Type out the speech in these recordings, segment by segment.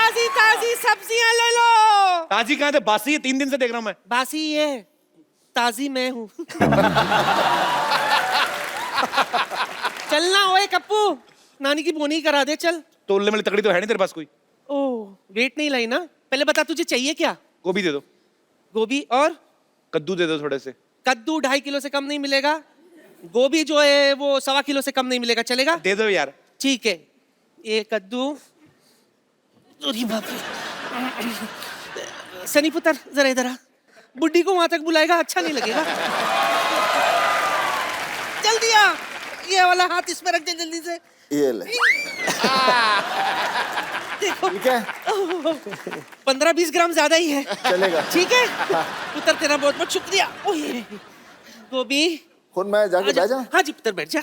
ताजी ताजी सब्जियां ले लो। ताजी कहाँ थे? बासी है, 3 दिन से देख रहा हूँ मैं। बासी ये ताजी मैं हूँ। चलना ओए कप्पू, नानी की बोनी करा दे चल। तोलने वाली तकड़ी तो है नहीं तेरे पास कोई? ओह वेट नहीं लाई ना। पहले बता तुझे चाहिए क्या? गोभी दे दो। गोभी और कद्दू दे दो थोड़े से। कद्दू 2.5 किलो से कम नहीं मिलेगा। गोभी जो है वो 1.25 किलो से कम नहीं मिलेगा, चलेगा? दे दो यार। ठीक है, ये कद्दू। अरे बाप रे। सनी पुत्र जरा इधर आ। बुड्ढी को वहां तक बुलाएगा, अच्छा नहीं लगेगा। जल्दी आ, ये वाला हाथ इसमें रख दे जल्दी से। ये ले। देखो ठीक है, 15-20 ग्राम ज्यादा ही है। चलेगा। ठीक है पुत्र, तेरा बहुत बहुत शुक्रिया। ओए गोभी। खुद मैं जाके बैठ जा। हाँ जी पुत्र बैठ जा।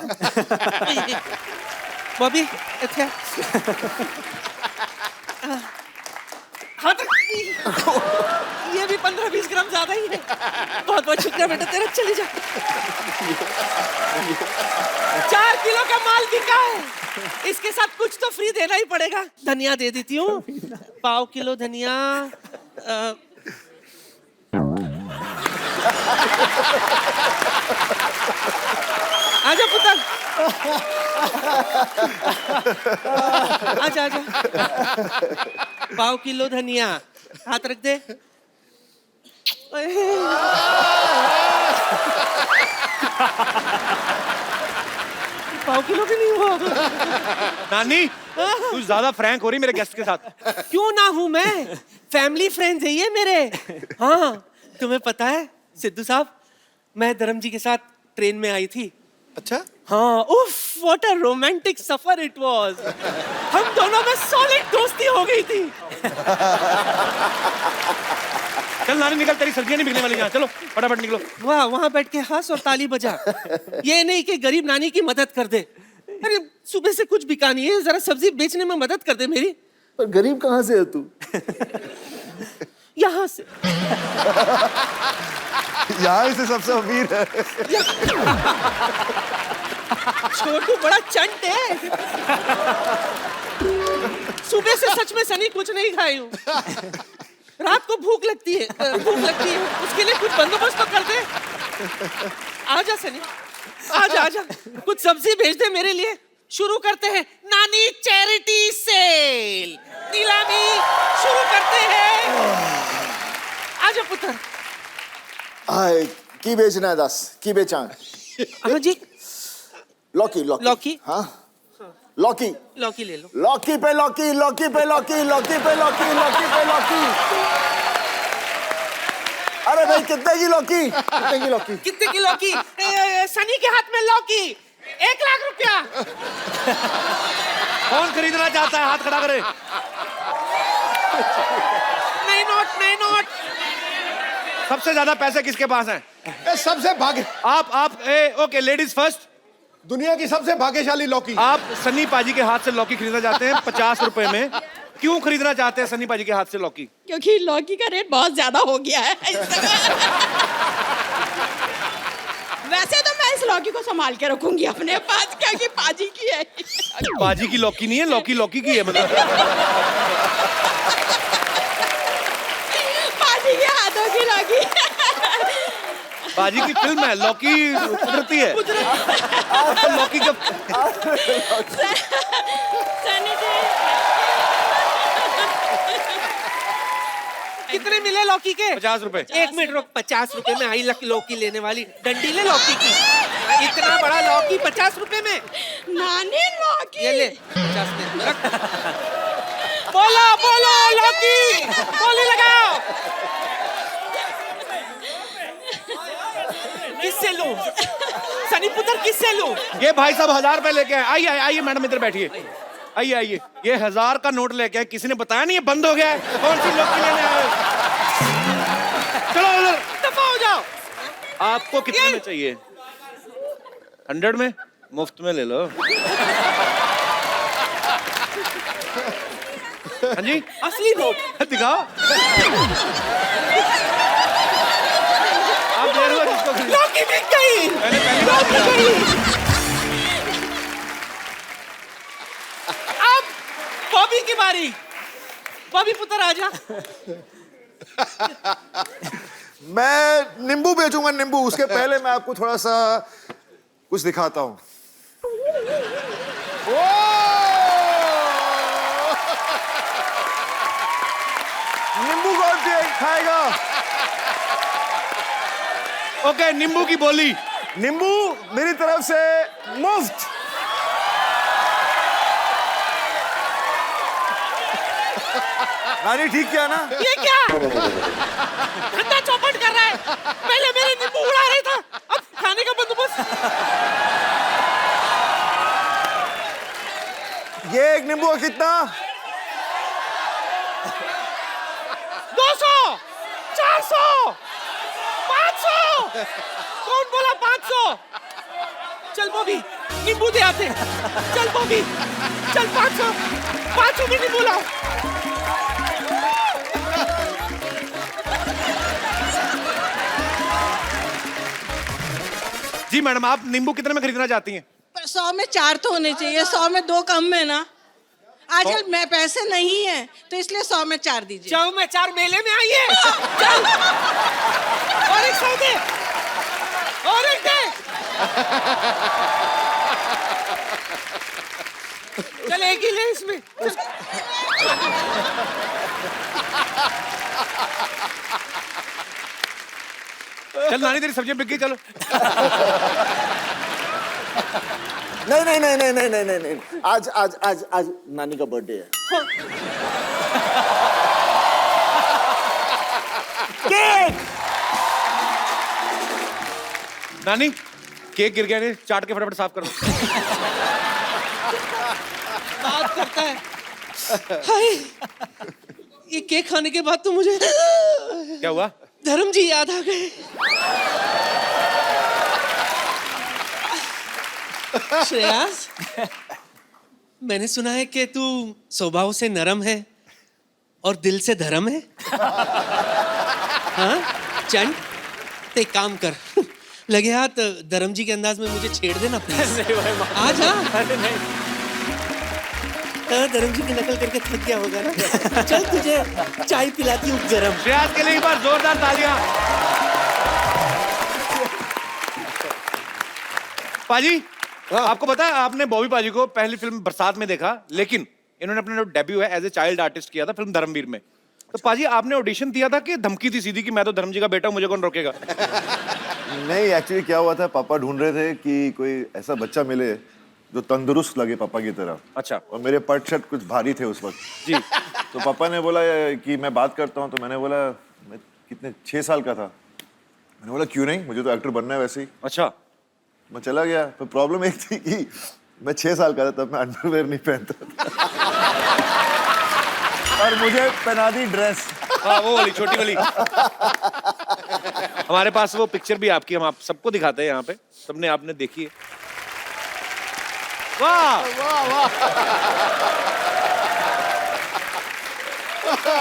बॉबी अच्छा हाथ ये भी 15-20 ग्राम ज्यादा ही है। बहुत बहुत शुक्रिया बेटा तेरा, चले जा। 4 किलो का माल बिका है, इसके साथ कुछ तो फ्री देना ही पड़ेगा। धनिया दे देती हूँ, 1/4 किलो धनिया। आजा पुत्र, आजा आजा। 1/4 किलो धनिया, हाथ रख दे। 1/4 किलो भी नहीं हुआ। नानी तू ज्यादा फ्रैंक हो रही मेरे गेस्ट के साथ। क्यों ना हूं मैं, फैमिली फ्रेंड्स है ये मेरे। हाँ तुम्हें पता है सिद्धू साहब, मैं धर्म जी के साथ ट्रेन में आई थी। अच्छा, हाँ उफ what a romantic suffer it was. हम दोनों में सॉलिड दोस्ती हो गई थी। चल नानी निकल, तेरी सब्जियां नहीं बिकने वाली यहाँ। चलो फटाफट निकलो। वाह, वहां बैठ के हंस और ताली बजा। ये नहीं कि गरीब नानी की मदद कर दे। अरे सुबह से कुछ बिका नहीं है, जरा सब्जी बेचने में मदद कर दे मेरी। पर गरीब कहाँ से है तू? यहाँ से। यहाँ से सबसे अमीर है। छोटू बड़ा चंट है। सुबह से सच में सनी कुछ नहीं खाई हूँ। रात को भूख लगती है, उसके लिए कुछ बंदोबस्त तो कर दे। आजा सनी, आजा आजा, कुछ सब्जी भेज दे मेरे लिए। शुरू करते हैं नानी चैरिटी सेल, नीलामी शुरू करते हैं। आजा पुत्र। आए की बेचना है? 10 की बेचा? हाँ जी। लौकी लौकी लौकी? हाँ लौकी। लौकी ले लो। लौकी पे लौकी, लौकी पे लौकी, लौकी पे लौकी, लौकी पे लौकी। अरे भाई कितने की लौकी? कितने की लौकी? कितने की लौकी? सनी के हाथ में लौकी, 1 लाख रुपया। कौन खरीदना चाहता है? हाथ खड़ा करे। नहीं नोट, नहीं नोट। सबसे ज्यादा पैसे किसके पास हैं? सबसे भाग्य आप ओके, लेडीज फर्स्ट। दुनिया की सबसे भाग्यशाली लौकी। आप सन्नी पाजी के हाथ से लौकी खरीदना चाहते हैं 50 रुपए में। क्यों खरीदना चाहते हैं सन्नी पाजी के हाथ से लौकी? क्योंकि लौकी का रेट बहुत ज्यादा हो गया है। वैसे तो मैं इस लौकी को संभाल के रखूंगी अपने पास, क्योंकि पाजी की है। पाजी की लौकी नहीं है, लौकी लौकी की है मतलब। पाजी के हाथों की लौकी। पाजी की फिल्म है, लौकी कुदरती है। लौकी का सनी जी कितने मिले लौकी के? 50 रुपए। 1 मिनट रुक, 50 रुपए में आई लौकी लेने वाली डंडी ले लौकी की। इतना बड़ा लौकी 50 रुपए में? नानी लौकी ये ले 50 में रख। बोलो बोलो लौकी, बोली लगाओ। किससे लूं? सनी पुत्र किससे लूं? ये भाई साहब 1000 रुपए लेके आए। आइए आइए मैडम, इधर बैठिए। आइए आइए, ये 1000 का नोट लेके आए। किसी ने बताया नहीं ये बंद हो गया है? कौन सी लौकी लेने आए? चलो उधर, दफा हो जाओ। आपको कितने में चाहिए? 100 में? मुफ्त में ले लो। हाँ जी, असली नोट दिखाओ। आप देर हुआ जिसको खरीद- लौकी बिक गई। मैंने पहली बार लौकी देखा। गई। अब बॉबी की बारी। बॉबी पुत्र आजा। मैं नींबू बेचूंगा, नींबू। उसके पहले मैं आपको थोड़ा सा कुछ दिखाता हूं। नींबू कौन खाएगा? ओके, नींबू की बोली। नींबू मेरी तरफ से मुफ्त। नानी ठीक किया ना? ये क्या धंधा चौपट कर रहा है? पहले मेरे नींबू उड़ा रहा था, अब खाने का बंदोबस्त। ये एक नींबू का कितना? 200, 400, 500। कौन बोला 500? चल बॉबी, नींबू दे आते। चल बॉबी, चल 500 में नींबू लाओ। जी मैडम, आप नींबू कितने में खरीदना चाहती हैं? पर 100 में 4 तो होने चाहिए, 100 में 2 कम है ना। आजकल मैं पैसे नहीं है तो इसलिए 100 में 4 दीजिए। 100 में 4 मेले में आई है। चल और एक 100 दे, और एक दे। चल एक ही ले इसमें। चल नानी, तेरी सब्जियां बिक गई, चलो। नहीं। आज नानी का बर्थडे है। केक। नानी, केक गिर गया, नहीं चाट के फटाफट साफ करो। बात करता है। हाय, ये केक खाने के बाद तो मुझे क्या हुआ? धर्म जी याद आ गए। श्रेयास, मैंने सुना है कि तू स्वभाव से नरम है और दिल से धर्म है। हाँ चंद, तो एक काम कर, लगे हाथ धर्म जी के अंदाज में मुझे छेड़ देना प्लीज। आ जा। धर्म जी की नकल करके थक गया होगा ना। चल तुझे चाय पिलाती हूँ गरम। श्रेयास के लिए एक बार जोरदार तालियां। पाजी, आपको पता है, आपने बॉबी पाजी को पहली फिल्म बरसात में देखा, लेकिन इन्होंने अपना जो डेब्यू है एज ए चाइल्ड आर्टिस्ट किया था फिल्म धर्मवीर में। तो पाजी, आपने ऑडिशन दिया था कि धमकी थी सीधी कि मैं तो धर्म जी का बेटा हूं, मुझे कौन रोकेगा? नहीं, एक्चुअली क्या हुआ था, पापा ढूंढ रहे थे कि कोई ऐसा बच्चा मिले जो तंदुरुस्त लगे पापा की तरह। अच्छा। और मेरे पट शर्ट कुछ भारी थे उस वक्त जी। तो पापा ने बोला कि मैं बात करता हूँ। तो मैंने बोला, मैं कितने 6 साल का था। मैंने बोला क्यों नहीं, मुझे तो एक्टर बनना है वैसे ही। अच्छा। मैं चला गया। तो प्रॉब्लम एक थी कि मैं 6 साल का था, तब मैं अंडरवेयर नहीं पहनता था। और मुझे पहना दी ड्रेस। हाँ, वो वाली छोटी वाली। हमारे पास वो पिक्चर भी आपकी, हम आप सबको दिखाते हैं यहाँ पे, सबने आपने देखी है। वाह वाह वाह।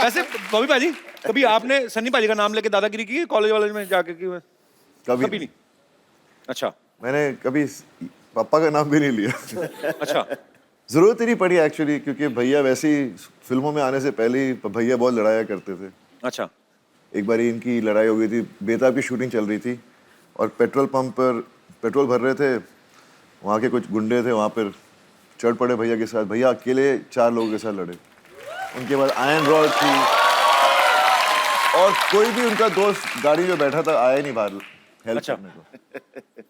वैसे बॉबी पाजी, कभी आपने सन्नी पाजी का नाम लेके दादागिरी की कॉलेज वालेज में जाके की? कभी नहीं। अच्छा। मैंने कभी पापा का नाम भी नहीं लिया। अच्छा। जरूरत ही नहीं पड़ी एक्चुअली, क्योंकि भैया वैसे ही फिल्मों में आने से पहले ही भैया बहुत लड़ाया करते थे। अच्छा। एक बार इनकी लड़ाई हो गई थी, बेताब की शूटिंग चल रही थी और पेट्रोल पंप पर पेट्रोल भर रहे थे। वहाँ के कुछ गुंडे थे, वहाँ पर चढ़ पड़े भैया के साथ। भैया अकेले 4 लोगों के साथ लड़े। उनके बाद आयरन रॉड थी और कोई भी उनका दोस्त गाड़ी जो बैठा था आया नहीं बाहर हेल्प अच्छा। करने को।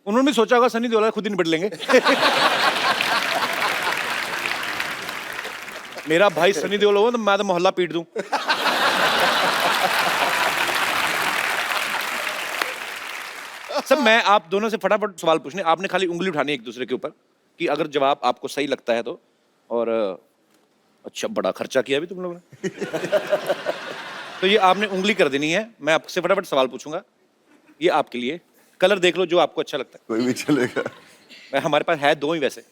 उन्होंने भी सोचा होगा सन्नी देओल खुद ही निपट लेंगे। मेरा भाई सन्नी देओल हो तो मैं तो मोहल्ला पीट दूं। सब मैं आप दोनों से फटाफट सवाल पूछने, आपने खाली उंगली उठानी एक दूसरे के ऊपर कि अगर जवाब आपको सही लगता है तो। और अच्छा, बड़ा खर्चा किया भी तुम लोगों ने। तो ये आपने उंगली कर देनी है। मैं आपसे फटाफट सवाल पूछूंगा, ये आपके लिए। कलर देख लो जो आपको अच्छा लगता है। कोई भी चलेगा। हमारे पास है 2 ही वैसे।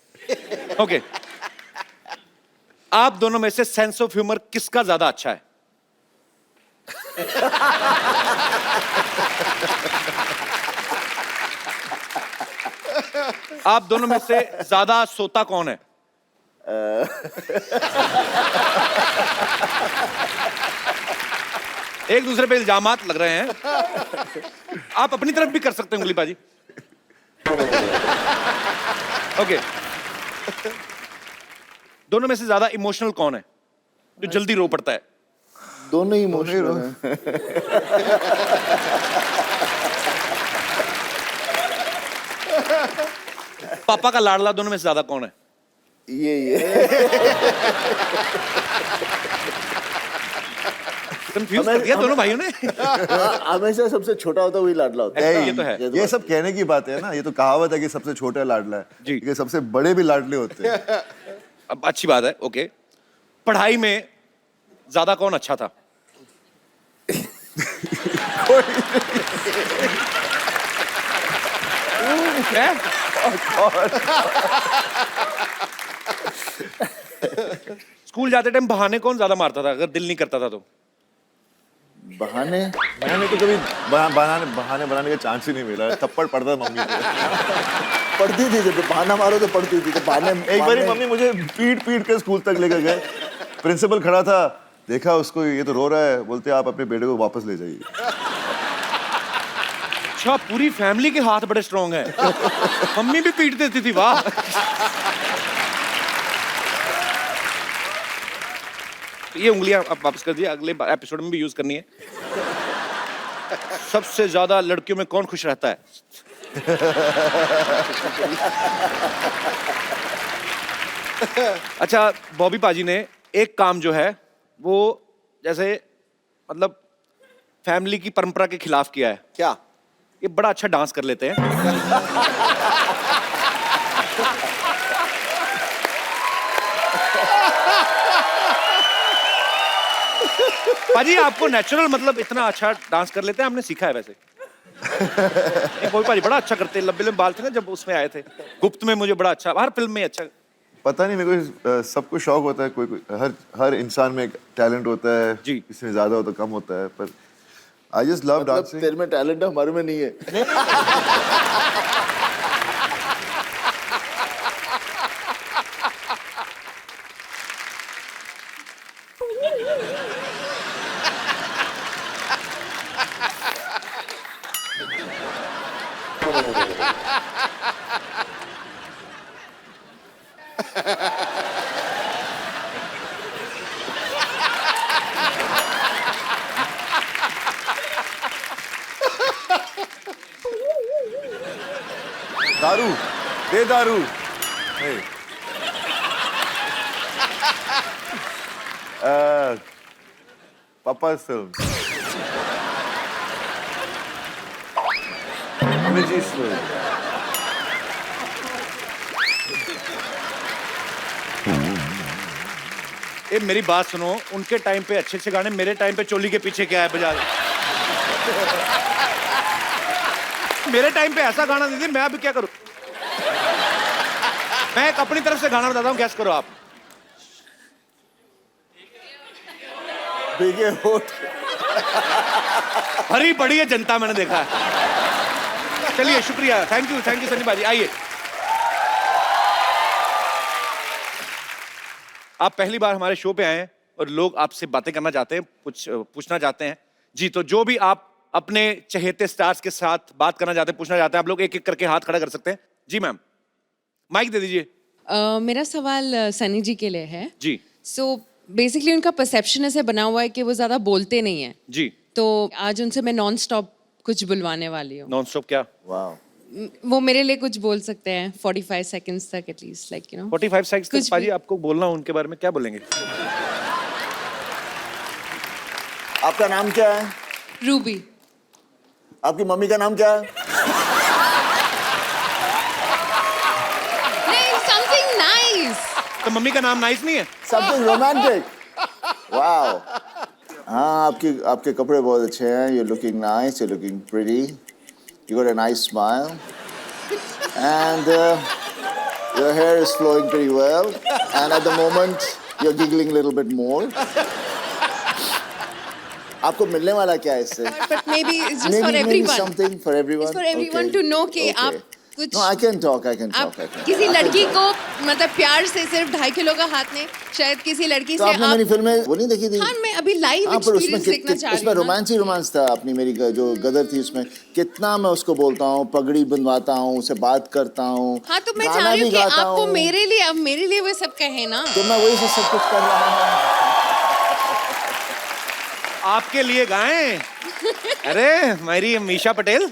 ओके। आप दोनों में से सेंस ऑफ ह्यूमर किसका ज्यादा अच्छा है? आप दोनों में से ज्यादा सोता कौन है? एक दूसरे पे इल्जामात लग रहे हैं। आप अपनी तरफ भी कर सकते हैं उंगली बाजी। ओके, दोनों में से ज्यादा इमोशनल कौन है, जो जल्दी रो पड़ता है? दोनों ही इमोशनल हैं। पापा का लाडला दोनों में से ज्यादा कौन है? ये कंफ्यूज कर दिया दोनों भाइयों ने। हमेशा सबसे छोटा होता है वही लाडला होता है। ये तो है। ये सब कहने की बात है ना, ये तो कहावत है कि सबसे छोटा लाडला है जी। ये सबसे बड़े भी लाडले होते हैं। अब अच्छी बात है। ओके, पढ़ाई में ज्यादा कौन अच्छा था? है? स्कूल जाते टाइम बहाने कौन ज्यादा मारता था अगर दिल नहीं करता था तो? बहाने मैंने तो कभी बहाने बनाने का चांस ही नहीं मिला। थप्पड़ पड़ता मम्मी से। पढ़ती थी, जब बहाना मारो तो पढ़ती थी। तो बहाने एक बार मम्मी मुझे पीट के स्कूल तक लेकर गए। प्रिंसिपल खड़ा था, देखा उसको, ये तो रो रहा है, बोलते आप अपने बेटे को वापस ले जाइए। अच्छा, पूरी फैमिली के हाथ बड़े स्ट्रॉन्ग हैं। मम्मी भी पीट देती थी, वाह। ये उंगलियां आप वापस कर दिए, अगले एपिसोड में भी यूज करनी है। सबसे ज्यादा लड़कियों में कौन खुश रहता है? अच्छा, बॉबी पाजी ने एक काम जो है वो जैसे मतलब फैमिली की परंपरा के खिलाफ किया है। क्या? ये बड़ा अच्छा डांस कर लेते हैं। पाजी आपको नेचुरल मतलब इतना अच्छा डांस कर लेते हैं, हमने सीखा है वैसे। कोई पाजी बड़ा अच्छा करते हैं, लंबे लंबे बाल थे ना जब उसमें आए थे गुप्त में, मुझे बड़ा अच्छा, हर फिल्म में अच्छा। पता नहीं, मेरे को सबको शौक होता है, कोई हर इंसान में एक टैलेंट होता है जी। किसी में ज्यादा होता है, कम होता है, पर आई जस्ट लव मतलब डांसिंग। तेरे में टैलेंट है, हमारे में नहीं है। दारू दे दारू। Hey. Papa's film. Amiji's film. ए मेरी बात सुनो, उनके टाइम पे अच्छे अच्छे गाने, मेरे टाइम पे चोली के पीछे क्या है बजा। मेरे टाइम पे ऐसा गाना दीजिए, मैं अभी क्या करूं? मैं एक अपनी तरफ से गाना बताता हूं, कैसे करो आप। भीगे होठ। भरी पड़ी है जनता, मैंने देखा है। चलिए, शुक्रिया, थैंक यू सनी बाजी। आइए, आप पहली बार हमारे शो पे आए हैं और लोग आपसे बातें करना चाहते हैं, कुछ पूछना चाहते हैं जी। तो जो भी आप अपने चहेते स्टार्स के साथ बात करना चाहते हैं, पूछना चाहते हैं, आप लोग एक एक करके हाथ खड़ा कर सकते हैं। जी मैम, माइक दे दीजिए। मेरा सवाल सनी जी के लिए है। जी। सो बेसिकली उनका परसेप्शन ऐसे बना हुआ है कि वो ज्यादा बोलते नहीं है। जी। तो आज उनसे मैं नॉन स्टॉप कुछ बुलवाने वाली हूँ। नॉन स्टॉप क्या? वाह। वो मेरे लिए कुछ बोल सकते हैं 45 सेकंड्स तक at least, like you know. 45 seconds कुछ तक पाजी भी। आपको बोलना हो उनके बारे में, क्या बोलेंगे? आपका नाम क्या है? रूबी। आपकी मम्मी का नाम क्या है? नहीं, समथिंग नाइस। तो मम्मी का नाम नाइस नहीं है? Something romantic. वाओ। हाँ, आपके कपड़े बहुत अच्छे हैं। You're looking nice, you're looking pretty. You got a nice smile. And your hair is flowing pretty well. And at the moment, you're giggling a little bit more. आपको मिलने वाला क्या है इससे? But maybe it's just for Maybe everyone. something for everyone. It's for everyone Okay. to know कि Okay. आप कुछ No, I can talk. आप किसी लड़की को मतलब प्यार से सिर्फ 2.5 किलो का हाथ नहीं, शायद किसी लड़की तो से आपने मेरी फिल्में वो नहीं देखी थी? हाँ, मैं अभी लाइव हाँ, पर उसमें एक्सपीरियंस देखना चाह रही उसमें हूँ ना। रोमांस ही रोमांस था। अपनी मेरी जो गदर थी उसमें कितना मैं उसको बोलता हूँ, पगड़ी बंधवाता हूँ, उसे बात करता हूँ, हाँ, तो मैं गाना चाह रही भी हूँ कि गाता आपको हूँ। मेरे लिए वो सब कहे ना। तो मैं वही सब कुछ कर रहा हूँ। आपके लिए गाएं? अरे मेरी मीशा पटेल।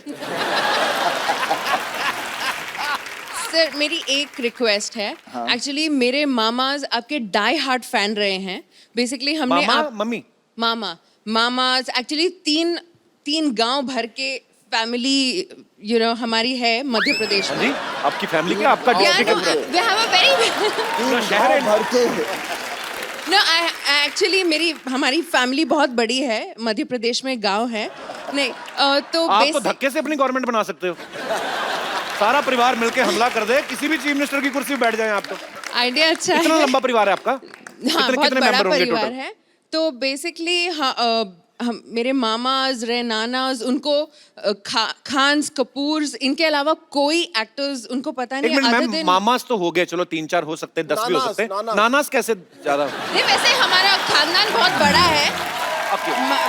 सर, मेरी एक रिक्वेस्ट है। एक्चुअली मेरे मामाज आपके डाई हार्ट फैन रहे हैं। बेसिकली हमने मामा मम्मी मामाज एक्चुअली तीन गांव भर के फैमिली हमारी है मध्य प्रदेश हाँ में। जी, आपकी फैमिली क्या आपका डिस्ट्रिक्ट है पूरा? we have a very पूरा शहर है। भर के no, एक्चुअली हमारी फैमिली बहुत बड़ी है, मध्य प्रदेश में गांव है। नहीं तो आप तो धक्के से अपनी गवर्नमेंट बना सकते हो। सारा परिवार मिलके हमला कर दे, किसी भी चीफ मिनिस्टर की कुर्सी पे बैठ जाएं आप तो। आइडिया अच्छा इतना है। लंबा परिवार है आपका? हाँ, बहुत कितने बड़ा मेंबर होंगे परिवार टोटल? है। तो बेसिकली हम मेरे मामाज रहे, नानाज, उनको खान्स, कपूर्स, इनके अलावा कोई एक्टर्स उनको पता एक नहीं। Minute other ma'am, than- mama's तो हो गए, चलो 3-4 हो सकते हैं, 10 भी हो नानास, सकते हैं। नानास। नानास कैसे ज्यादा? नहीं, वैसे हमारा खानदान बहुत बड़ा है।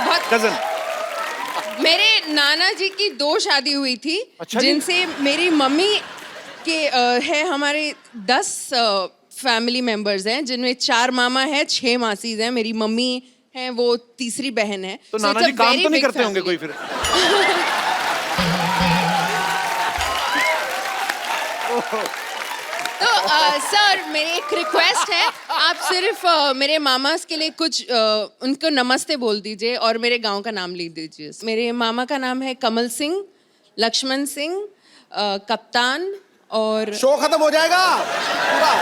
बहुत कजन। मेरे नाना जी की 2 शादी हुई थी। अच्छा जी? जिनसे मेरी मम्मी के है हमारे 10 फैमिली मेंबर्स हैं, जिनमें 4 मामा हैं, 6 मासीज हैं। मेरी मम्मी है, वो तीसरी बहन है। तो So नाना it's a जी काम very तो नहीं big करते होंगे family. कोई फिर? तो सर, मेरी एक रिक्वेस्ट है, आप सिर्फ मेरे मामास के लिए कुछ उनको नमस्ते बोल दीजिए और मेरे गांव का नाम लिख दीजिए। मेरे मामा का नाम है कमल सिंह, लक्ष्मण सिंह, कप्तान और शो खत्म हो जाएगा पूरा।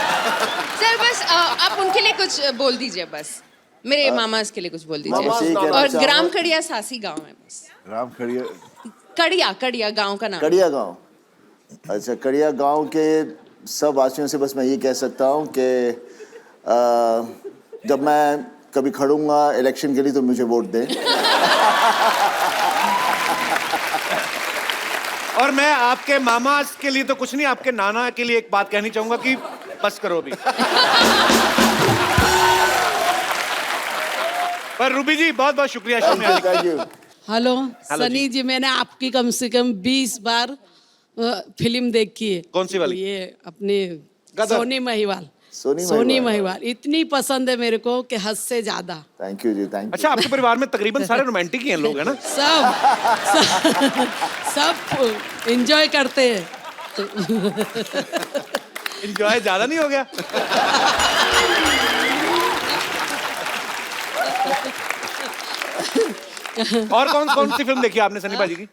सर बस आप उनके लिए कुछ बोल दीजिए। बस मेरे मामास के लिए कुछ बोल मामा से दीजिए। ये कहना और चाहूंगा- ग्राम कड़िया सासी गांव है बस। राम खड़िया कड़िया गांव का नाम। कड़िया गांव। अच्छा, कड़िया गांव के सब वासियों से बस मैं ये कह सकता हूँ कि जब मैं कभी खड़ूंगा इलेक्शन के लिए तो मुझे वोट दें। और मैं आपके मामा के लिए तो कुछ नहीं, आपके नाना के लिए एक बात कहनी चाहूंगा कि बस करो अभी। पर रूबी जी बहुत बहुत शुक्रिया शो में आने का। Thank you. Hello hello Sunny ji, मैंने आपकी कम से कम 20 बार फिल्म देखी है। कौन सी वाली? ये अपनी गदर। सोनी महिवाल। सोनी सोनी महिवाल। महिवाल इतनी पसंद है मेरे को कि हद से ज्यादा। थैंक यू जी, थैंक यू। अच्छा, आपके परिवार में तकरीबन सारे रोमांटिक ही हैं लोग, है ना? सब एंजॉय करते हैं। एंजॉय ज्यादा नहीं हो गया? और कौन कौन सी फिल्म देखी आपने सनी भाजी की?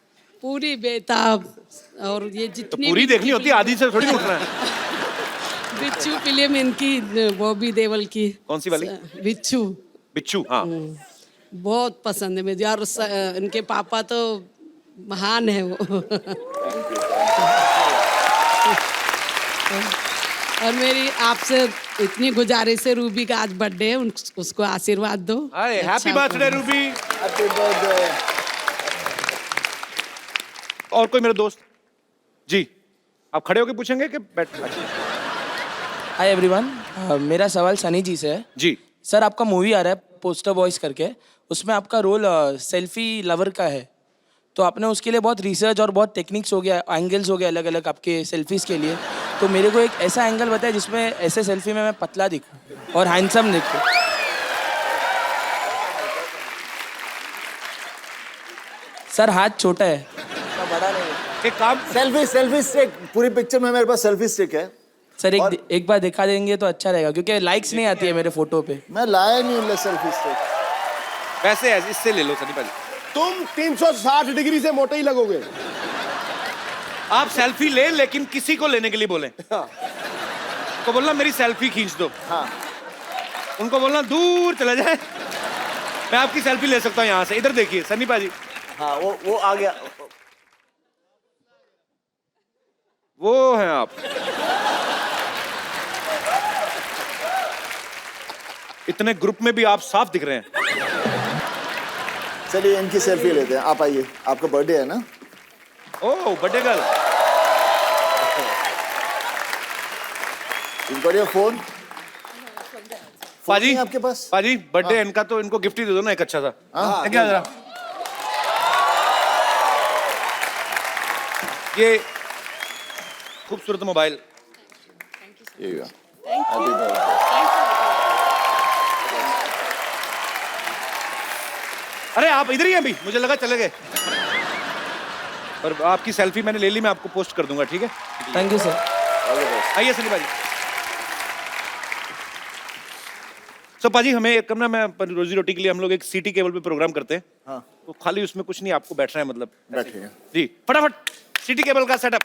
पूरी बेताब और ये तो जितनी पूरी भी देखनी होती है, आधी से थोड़ी उठना है। बिच्छू फिल्म इनकी, बॉबी देओल की। कौन सी वाली? बिच्छू बिच्छू, हाँ। बहुत पसंद है मुझे। और इनके पापा तो महान है वो। और मेरी आपसे इतनी गुजारिश है, रूबी का आज बर्थडे है, उसको आशीर्वाद दो। अरे हैप्पी अच्छा बर्थडे रूबी। Happy birthday. और कोई मेरे दोस्त? जी, आप खड़े होके पूछेंगे कि बैठ? अच्छा। हाय एवरीवन, मेरा सवाल सनी जी से है। जी। सर, आपका मूवी आ रहा है पोस्टर बॉयज करके, उसमें आपका रोल सेल्फी लवर का है। तो आपने उसके लिए बहुत रिसर्च और बहुत टेक्निक्स हो गया, एंगल्स हो गए अलग अलग आपके सेल्फीज के लिए। तो मेरे को एक ऐसा एंगल बताए जिसमें ऐसे सेल्फी में मैं पतला दिखूं और हैंडसम दिखूं। सर, हाथ छोटा है, बड़ा नहीं है। एक काम, सेल्फी स्टिक, पूरी पिक्चर में मेरे पास सेल्फी स्टिक है। सर, एक बार दिखा देंगे तो अच्छा रहेगा, क्योंकि लाइक्स नहीं आती है मेरे फोटो पे। मैं लाया नहीं हूँ सेल्फी स्टिक। वैसे है, इससे ले लो सनी भाजी। तुम 360 डिग्री से मोटे ही लगोगे। आप सेल्फी ले, लेकिन किसी को लेने के लिए बोलें। तो बोलना मेरी सेल्फी खींच दो। हाँ। उनको बोलना दूर चला जाए, मैं आपकी सेल्फी ले सकता हूँ यहाँ से। इधर देखिए सनी भाजी, हाँ, वो आ गया। वो हैं आप। इतने ग्रुप में भी आप साफ दिख रहे हैं। चलिए इनकी सेल्फी लेते हैं, आप आइए। आपका बर्थडे है ना? Oh, birthday girl. You've got your phone? पाजी नहीं आपके पास? पाजी बर्थडे इनका तो इनको गिफ्ट ही दे दो ना एक अच्छा सा। हाँ, क्या जरा ये खूबसूरत mobile. Here you go. Happy birthday. अरे आप इधर ही हैं अभी, मुझे लगा चले गए। और आपकी सेल्फी मैंने ले ली, मैं आपको पोस्ट कर दूंगा, ठीक है? Thank you sir. आइए सनी भाजी। सो पाजी हमें एक ना, मैं रोजी रोटी के लिए हम लोग एक सिटी केबल पे प्रोग्राम करते हैं। हाँ। तो खाली उसमें कुछ नहीं, आपको बैठना है, मतलब बैठिए। जी फटाफट सिटी केबल का सेटअप।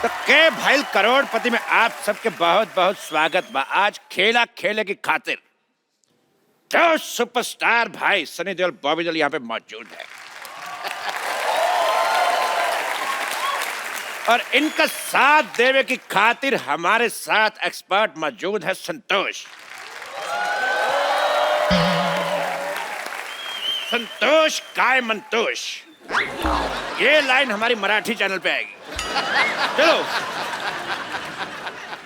तो के भाई करोड़पति में आप सबके बहुत बहुत स्वागत बा। आज खेला खेले की खातिर दो सुपरस्टार भाई सनी देओल बॉबी देओल यहाँ पे मौजूद है और इनका साथ देवे की खातिर हमारे साथ एक्सपर्ट मौजूद है संतोष। संतोष काय मंतोष, ये लाइन हमारी मराठी चैनल पे आएगी। चलो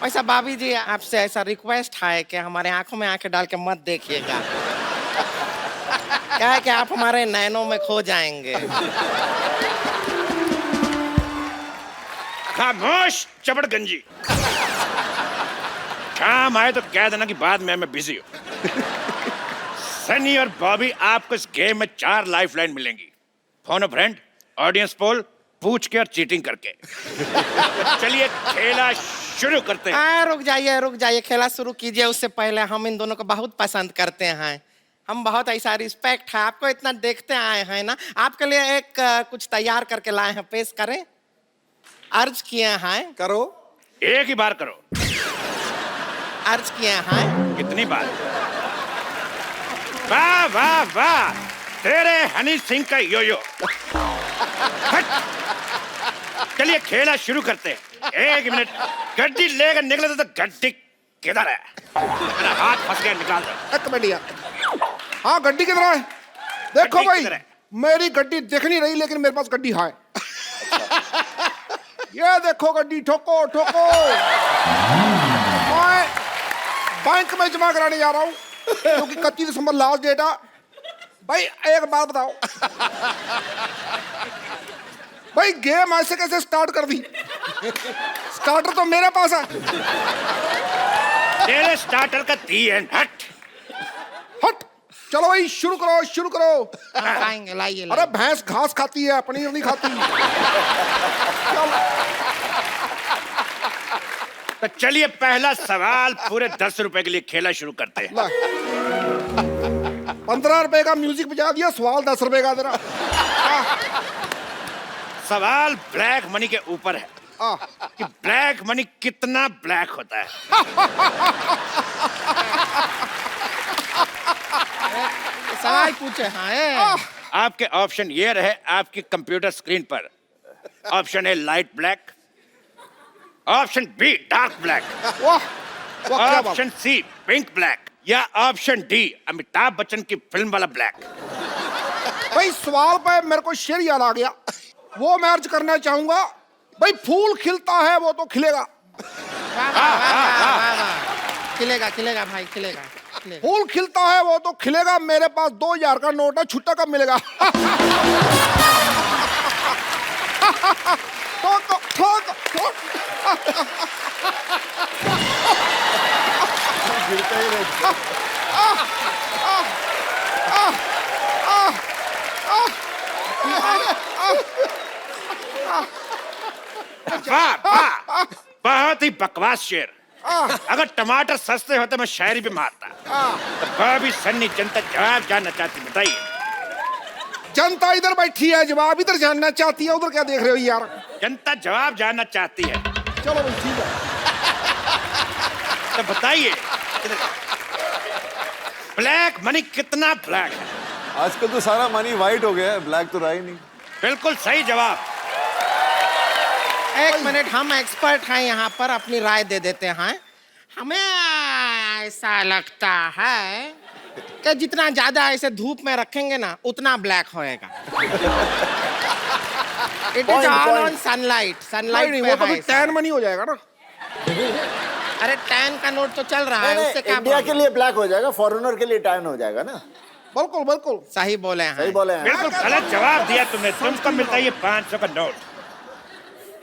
वैसा भाभी जी आपसे ऐसा रिक्वेस्ट है कि हमारे आंखों में आंखें डाल के मत देखिएगा, क्या है कि आप हमारे नैनों में खो जाएंगे। खामोश चबड़गंजी, काम आए तो कह देना कि बाद में मैं बिजी हूं। सनी और बॉबी आपको इस गेम में 4 लाइफलाइन मिलेंगी। फोन अ फ्रेंड, ऑडियंस पोल, पूछ के और चीटिंग करके। चलिए खेला शुरू करते हैं। रुक जाइए, खेला शुरू कीजिए। उससे पहले हम इन दोनों को बहुत पसंद करते हैं, हम बहुत ऐसा रिस्पेक्ट है, आपको इतना देखते आए हैं ना। आपके लिए एक कुछ तैयार करके लाए हैं, पेश करें। अर्ज किए हैं। करो। एक ही बार करो। अर्ज किए हैं। कितनी बार? वाह वाह वाह, तेरे हनी सिंह का योयो। चलिए खेला शुरू करते हैं। 1 मिनट, गड्डी लेकर निकले तो गड्डी किधर है? मेरा हाथ फंस गया, निकाल दो। एक मिनट यार। हाँ गड्डी किधर है? देखो गड्डी भाई, किधर है? मेरी गड्डी दिख नहीं रही लेकिन मेरे पास गड्डी है। ये देखो गड्डी, ठोको ठोको। मैं बैंक में जमा कराने जा रहा हूँ क्योंकि 31 दिसंबर लास्ट डेट है। भाई एक बात बताओ, भाई गेम ऐसे कैसे स्टार्ट कर दी? स्टार्टर तो मेरे पास है। तेरे स्टार्टर का दी एंड हट। हट, चलो भाई शुरू करो शुरू करो। खाएंगे, लाइए। अरे भैंस घास खाती है, पनीर नहीं खाती। तो चलिए पहला सवाल पूरे 10 रुपए के लिए खेला शुरू करते हैं। 15 रुपए का म्यूजिक बजा दिया, सवाल 10 रुपए का तेरा। सवाल ब्लैक मनी के ऊपर है कि ब्लैक मनी कितना ब्लैक होता है। सवाल पूछे। हाँ, आपके ऑप्शन ये रहे आपकी कंप्यूटर स्क्रीन पर। Option A light black, option be dark black, वाह वाह क्या बात। ऑप्शन सी पिंक ब्लैक, या ऑप्शन डी अमिताभ बच्चन की फिल्म वाला ब्लैक। भाई सवाल पे मेरे को शेर याद आ गया, वो मैं अर्ज करना चाहूंगा। भाई फूल खिलता है वो तो खिलेगा। खिलेगा खिलेगा भाई, खिलेगा। फूल खिलता है वो तो खिलेगा। मेरे पास 2000 का नोट है, छुट्टा कब मिलेगा? ठोक ठोक ठोक। वाह वाह, बहुत ही बकवास शेर। अगर टमाटर सस्ते होते मैं शायरी भी मारता। तो बॉबी सन्नी जनता जवाब जानना चाहती, बताइए। जनता इधर बैठी है, जवाब इधर जानना चाहती है, उधर क्या देख रहे हो यार? जनता जवाब जानना चाहती है, चलो भाई ठीक है। तो बताइए ब्लैक मनी कितना ब्लैक है? आजकल तो सारा मनी वाइट हो गया है, ब्लैक तो रहा ही नहीं। बिल्कुल सही जवाब। 1 मिनट, हम एक्सपर्ट हैं यहाँ पर, अपनी राय दे देते हैं। हमें ऐसा लगता है कि जितना ज्यादा ऐसे धूप में रखेंगे ना उतना ब्लैक होएगा। It Point, is all point. On sunlight. Sunlight नहीं, वो तो फिर टैन में नहीं हो जाएगा ना। अरे टैन का नोट तो चल रहा है, उससे क्या इंडिया के problem? लिए ब्लैक हो जाएगा, फॉरेनर के लिए टैन हो जाएगा ना। बिल्कुल बिल्कुल सही बोले हैं। सही बोले हैं। बिल्कुल गलत जवाब दिया तुमने। तुमको मिलता है ये 500 का नोट।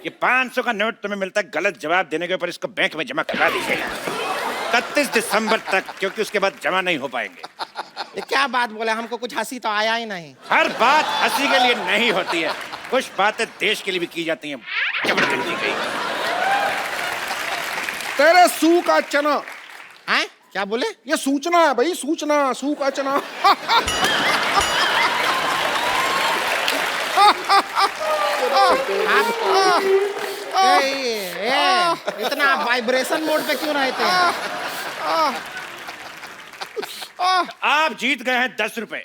ये 500 का नोट तुम्हें मिलता है गलत जवाब देने के ऊपर। इसको बैंक में जमा करा दीजिएगा 31 दिसंबर तक, क्योंकि उसके बाद जमा नहीं हो पाएंगे। ये क्या बात बोले, हमको कुछ हंसी तो आया ही नहीं। हर बात हंसी के लिए नहीं होती है, कुछ बातें देश के लिए भी की जाती हैं। जबरदस्ती गई। तेरे सू का चना है क्या बोले? ये सूचना है भाई, सूचना। सू का चना। इतना वाइब्रेशन मोड पे क्यों रहते हैं? आप जीत गए हैं 10 रुपए।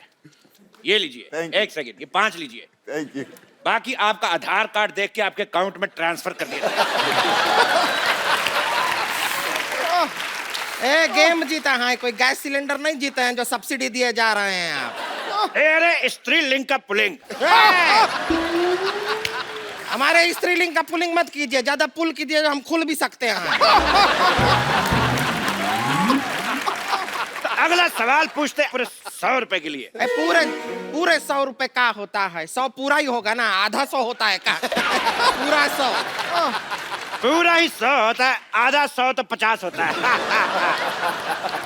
ये लीजिए। Thank you. 1 सेकंड, ये 5 लीजिए। Thank you. बाकी आपका आधार कार्ड देख के आपके अकाउंट में ट्रांसफर कर दिया। ए गेम जीता है, कोई गैस सिलेंडर नहीं जीते हैं जो सब्सिडी दिए जा रहे हैं आप। अरे स्त्रीलिंग का पुलिंग। हमारे स्त्रीलिंग का पुलिंग मत कीजिए, ज्यादा पुल कीजिए हम खुल भी सकते हैं। तो अगला सवाल पूछते हैं पूरे 100 रुपए के लिए। पूरे 100 रुपए का होता है? 100 पूरा ही होगा ना, आधा 100 होता है का? पूरा 100। पूरा ही 100 होता है, आधा 100 तो 50 होता है।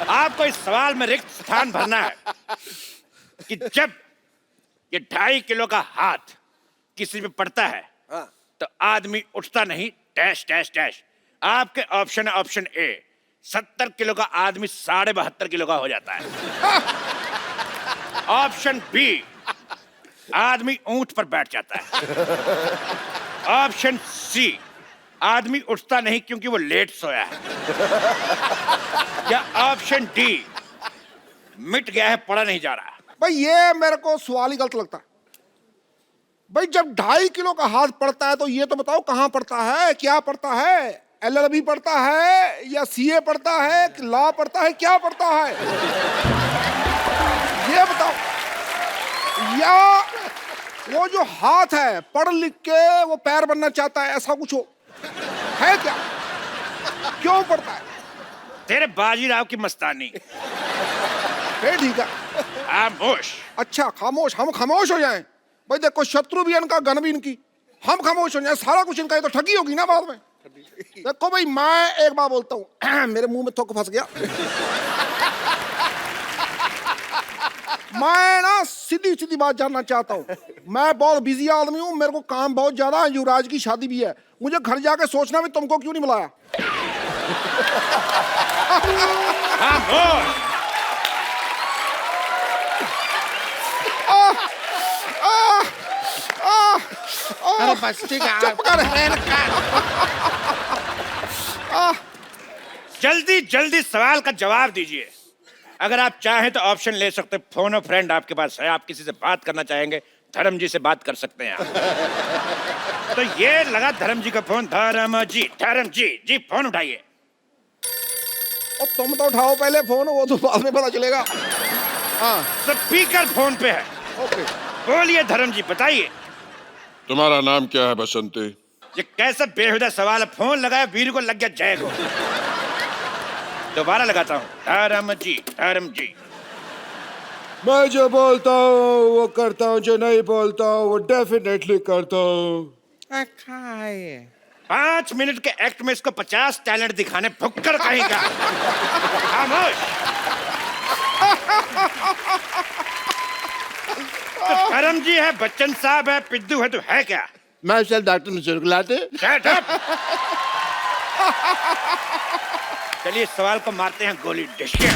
आपको इस सवाल में रिक्त स्थान भरना है कि जब ये 2.5 किलो का हाथ किसी पे पड़ता है तो आदमी उठता नहीं, डैश डैश डैश। आपके ऑप्शन है ऑप्शन ए, 70 किलो का आदमी 72.5 किलो का हो जाता है। ऑप्शन बी, आदमी ऊंट पर बैठ जाता है। ऑप्शन सी, आदमी उठता नहीं क्योंकि वो लेट सोया है। या ऑप्शन डी, मिट गया है, पड़ा नहीं जा रहा। भाई ये मेरे को सवाल ही गलत लगता है। भाई जब 2.5 किलो का हाथ पड़ता है तो ये तो बताओ कहाँ पड़ता है, क्या पड़ता है? LLB पड़ता है या CA पड़ता है, लॉ पड़ता है, क्या पड़ता है? ये बताओ। या वो जो हाथ है पढ़ लिख के वो पैर बनना चाहता है, ऐसा कुछ हो है क्या? क्यों पड़ता है? तेरे बाजीराव की मस्तानी। फिर ठीक है। खामोश। अच्छा खामोश, हम खामोश हो जाएं? भाई देखो, शत्रु भी इनका, गन भी इनकी, हम खामोश हो जाएं, सारा कुछ इनका, ये तो ठगी होगी ना बाद में। देखो भाई, मैं एक बात बोलता हूँ, मेरे मुंह में थोक फंस गया। मैं ना सीधी सीधी बात जानना चाहता हूँ। मैं बहुत बिजी आदमी हूँ, मेरे को काम बहुत ज्यादा है, युवराज की शादी भी है, मुझे घर जाके सोचना भी तुमको क्यों नहीं बुलाया। खामोश। अरे बस ठीक है, चुप कर। जल्दी जल्दी सवाल का जवाब दीजिए। अगर आप चाहें तो ऑप्शन ले सकते हैं, फोन ऑफ फ्रेंड आपके पास है, आप किसी से बात करना चाहेंगे, धर्म जी से बात कर सकते हैं आप। तो ये लगा धर्म जी का फोन। धर्म जी जी फोन उठाइए। और तुम तो उठाओ पहले फोन, वो तो बाद में पता चलेगा। हाँ स्पीकर फोन पे है। ओके। बोलिए धर्म जी, बताइए। तुम्हारा नाम क्या है बसंती? ये कैसा बेहुदा सवाल है? फोन लगाया, वीर को लग गया जय को। दोबारा लगाता हूँ। धर्म जी। मैं जो बोलता हूँ वो करता हूँ, जो नहीं बोलता हूँ वो डेफिनेटली करता हूँ। 5 मिनट के एक्ट में इसको 50 टैलेंट दिखाने, भुक्कड़ कहीं का। खामोश। तो धर्म जी है, बच्चन साहब है, पिद्दू है, तो है क्या? मैं चल डॉक्टर मिश्र को लाते। Shut up! चलिए सवाल को मारते हैं गोली। डिशके।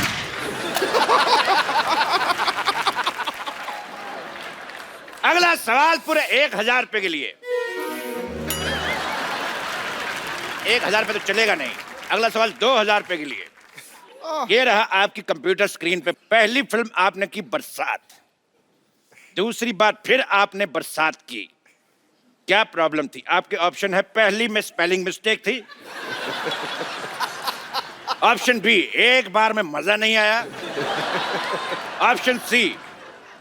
अगला सवाल पूरे 1000 रुपए के लिए। 1000 रुपए तो चलेगा नहीं। अगला सवाल 2000 रुपए के लिए। ये रहा आपकी कंप्यूटर स्क्रीन पे। पहली फिल्म आपने की बरसात, दूसरी बार फिर आपने बरसात की, क्या प्रॉब्लम थी? आपके ऑप्शन है, पहली में स्पेलिंग मिस्टेक थी। ऑप्शन बी, एक बार में मजा नहीं आया। ऑप्शन सी,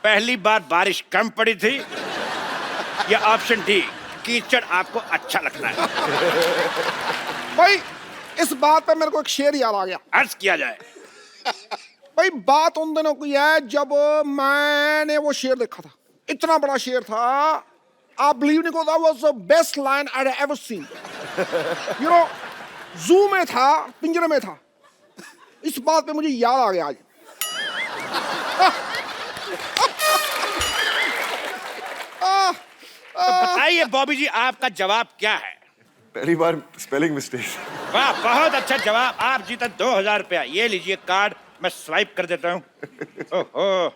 पहली बार बारिश कम पड़ी थी। या ऑप्शन डी, कीचड़ आपको अच्छा लगता है। भाई इस बात पे मेरे को एक शेर याद आ गया। अर्ज किया जाए। भाई बात उन दिनों की है जब मैंने वो शेर देखा था, इतना बड़ा शेर था, आप बिलीव नहीं करो, was the best line I have ever seen. You know, जू में था, पिंजरे में था। इस बात पे मुझे याद आ गया आज। तो बताइए बॉबी जी, आपका जवाब क्या है? पहली बार स्पेलिंग मिस्टेक। वाह, बहुत अच्छा जवाब। आप जीते 2000 रुपया। ये लीजिए कार्ड, मैं स्वाइप कर देता हूँ। ओहो,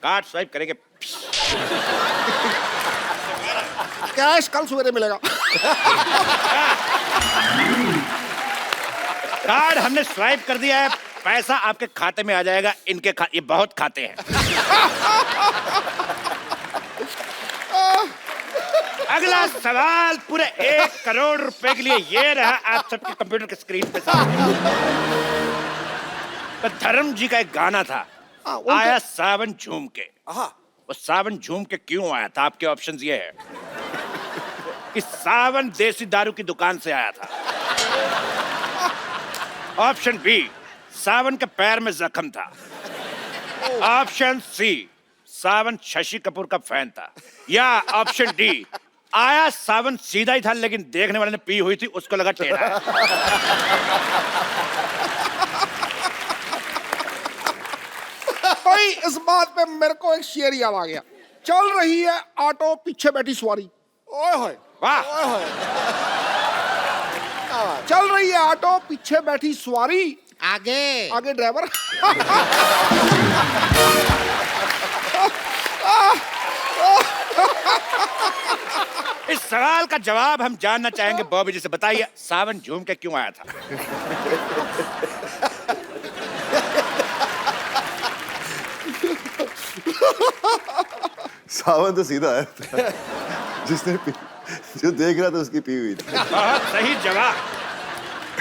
कार्ड स्वाइप करेंगे। कैश कल सवेरे मिलेगा। कार्ड हमने स्वाइप कर दिया है, पैसा आपके खाते में आ जाएगा। इनके ये बहुत खाते हैं। अगला सवाल पूरे 1 करोड़ रुपए के लिए ये रहा आप सबके कंप्यूटर की स्क्रीन पे सामने। तो धर्म जी का एक गाना था, आया सावन झूम के। वो सावन झूम के क्यों आया था? आपके ऑप्शंस ये है कि सावन देसी दारू की दुकान से आया था। ऑप्शन बी, सावन के पैर में जख्म था। ऑप्शन सी, सावन शशि कपूर का फैन था। या ऑप्शन डी, आया सावन सीधा ही था लेकिन देखने वाले ने पी हुई थी, उसको लगा टेढ़ा है। भाई इस बात पे मेरे को एक शेर याद आ गया। चल रही है ऑटो, पीछे बैठी सवारी। ओए होए, वाह, ओए होए। चल रही है ऑटो, पीछे बैठी सवारी, आगे आगे ड्राइवर। इस सवाल का जवाब हम जानना चाहेंगे बॉबी जी से। बताइए, सावन झूम के क्यों आया था? सावन तो सीधा है। जो देख रहा था उसकी पी हुई थी। बहुत सही जवाब।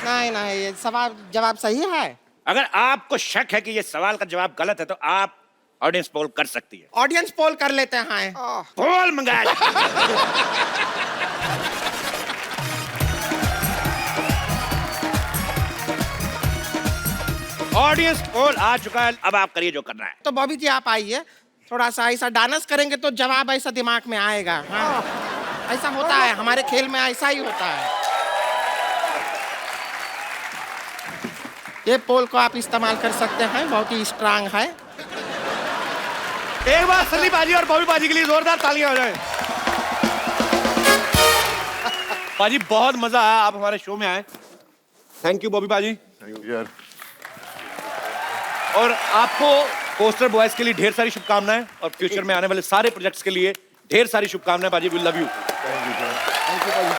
नहीं नहीं, ये सवाल जवाब सही है। अगर आपको शक है कि ये सवाल का जवाब गलत है तो आप ऑडियंस पोल कर सकती है। ऑडियंस पोल कर लेते हैं। पोल मंगाया जाए। ऑडियंस पोल आ चुका है, अब आप करिए जो करना है। तो बॉबी जी आप आइए, थोड़ा सा ऐसा डांस करेंगे तो जवाब ऐसा दिमाग में आएगा। हाँ, ऐसा होता है हमारे खेल में, ऐसा ही होता है। ये पोल को आप इस्तेमाल कर सकते हैं, बहुत ही स्ट्रांग है। एक बार सली बाजी और बॉबी बाजी के लिए जोरदार तालियां हो जाए। बाजी बहुत मजा आया, आप हमारे शो में आए। थैंक यू बॉबी बाजी। यार, और आपको पोस्टर बॉयज के लिए ढेर सारी शुभकामनाएं और फ्यूचर में आने वाले सारे प्रोजेक्ट्स के लिए ढेर सारी शुभकामनाएं बाजी। We love you.